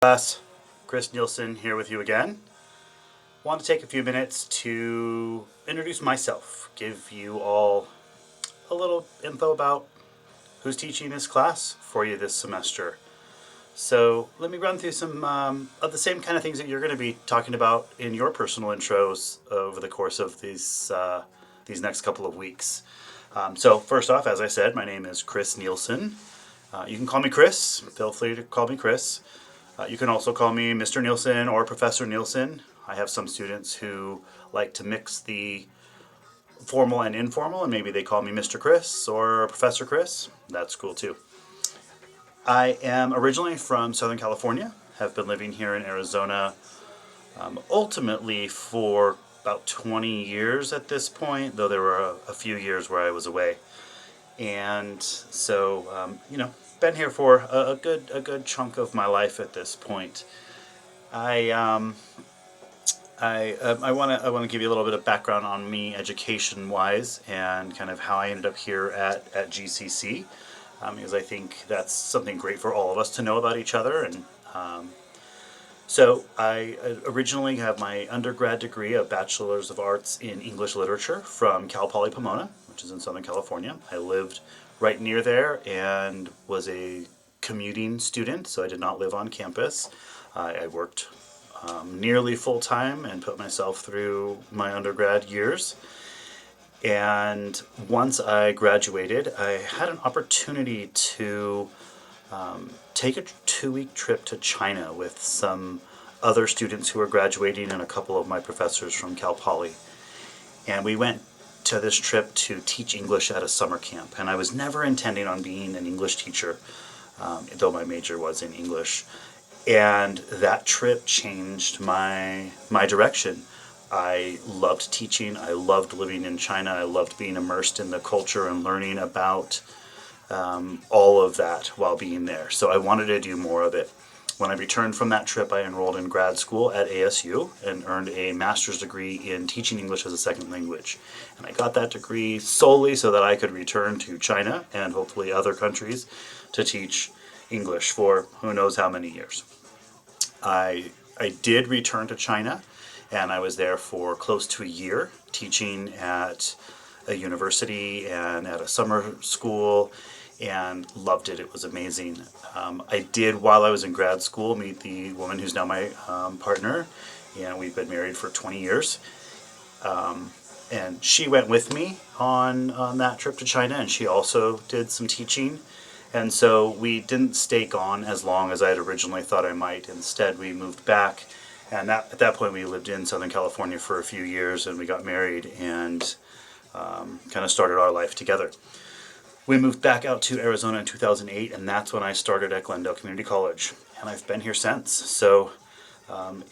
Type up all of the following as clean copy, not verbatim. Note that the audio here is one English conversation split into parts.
Class, Chris Nielsen here with you again. Want to take a few minutes to introduce myself, give you all a little info about who's teaching this class for you this semester. So let me run through some of the same kind of things that you're going to be talking about in your personal intros over the course of these next couple of weeks. So first off, as I said, my name is Chris Nielsen. You can call me Chris. Feel free to call me Chris. You can also call me Mr. Nielsen or Professor Nielsen. I have some students who like to mix the formal and informal, and maybe they call me Mr. Chris or Professor Chris. That's cool too. I am originally from Southern California, have been living here in Arizona ultimately for about 20 years at this point, though there were a few years where I was away. And so, been here for a good chunk of my life at this point. I want to give you a little bit of background on me education wise and kind of how I ended up here at GCC, because I think that's something great for all of us to know about each other. And so I originally have my undergrad degree, a Bachelor's of Arts in English Literature from Cal Poly Pomona, which is in Southern California. I lived right near there and was a commuting student, so I did not live on campus. I worked nearly full time and put myself through my undergrad years. And once I graduated, I had an opportunity to take a 2 week trip to China with some other students who were graduating and a couple of my professors from Cal Poly. And we went to this trip to teach English at a summer camp. And I was never intending on being an English teacher, though my major was in English. And that trip changed my direction. I loved teaching. I loved living in China. I loved being immersed in the culture and learning about all of that while being there. So I wanted to do more of it. When I returned from that trip, I enrolled in grad school at ASU and earned a master's degree in teaching English as a second language. And I got that degree solely so that I could return to China and hopefully other countries to teach English for who knows how many years. I did return to China, and I was there for close to a year teaching at a university and at a summer school, and loved it. It was amazing. I did, while I was in grad school, meet the woman who's now my partner, and we've been married for 20 years. And she went with me on that trip to China, and she also did some teaching. And so we didn't stay gone as long as I had originally thought I might. Instead, we moved back, and at that point we lived in Southern California for a few years, and we got married and kind of started our life together. We moved back out to Arizona in 2008, and that's when I started at Glendale Community College, and I've been here since. So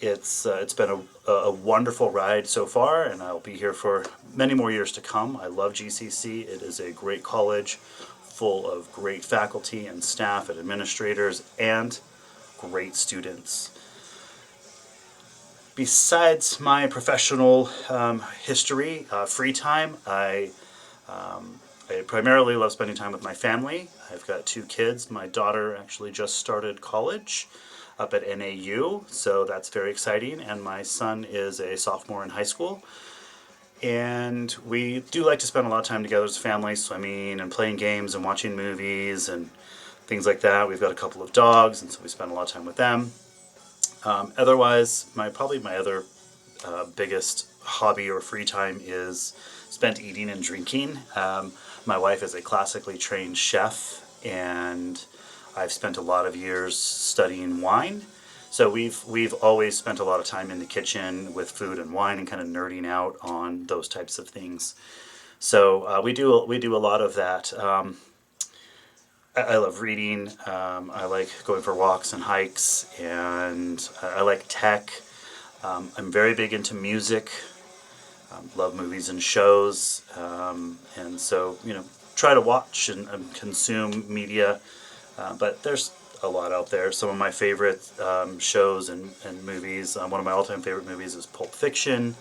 it's been a wonderful ride so far, and I'll be here for many more years to come. I love GCC. It is a great college full of great faculty and staff and administrators and great students. Besides my professional history, free time, I primarily love spending time with my family. I've got 2 kids. My daughter actually just started college up at NAU, so that's very exciting. And my son is a sophomore in high school. And we do like to spend a lot of time together as a family, swimming and playing games and watching movies and things like that. We've got a couple of dogs, and so we spend a lot of time with them. Otherwise, probably my other biggest hobby or free time is spent eating and drinking. My wife is a classically trained chef, and I've spent a lot of years studying wine. So we've always spent a lot of time in the kitchen with food and wine and kind of nerding out on those types of things. So we do a lot of that. I love reading. I like going for walks and hikes, and I like tech. I'm very big into music. Love movies and shows, and so try to watch and consume media. But there's a lot out there. Some of my favorite shows and movies. One of my all-time favorite movies is Pulp Fiction,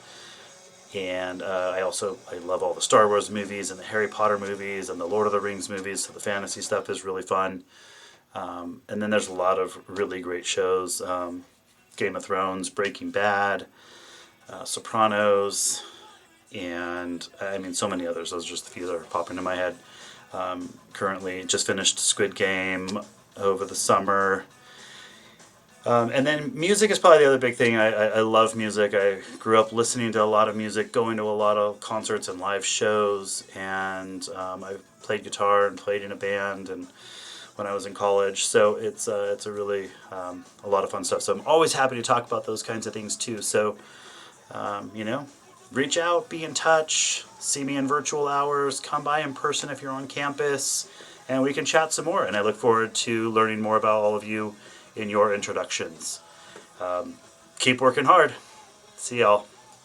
and I love all the Star Wars movies and the Harry Potter movies and the Lord of the Rings movies. So the fantasy stuff is really fun. And then there's a lot of really great shows. Game of Thrones, Breaking Bad, Sopranos, and I mean so many others. Those are just a few that are popping into my head. Currently, just finished Squid Game over the summer. And then music is probably the other big thing. I love music. I grew up listening to a lot of music, going to a lot of concerts and live shows, and I played guitar and played in a band and when I was in college. So it's a really a lot of fun stuff. So I'm always happy to talk about those kinds of things too. So you know, reach out, be in touch, see me in virtual hours, come by in person if you're on campus, and we can chat some more. And I look forward to learning more about all of you in your introductions. Keep working hard. See y'all.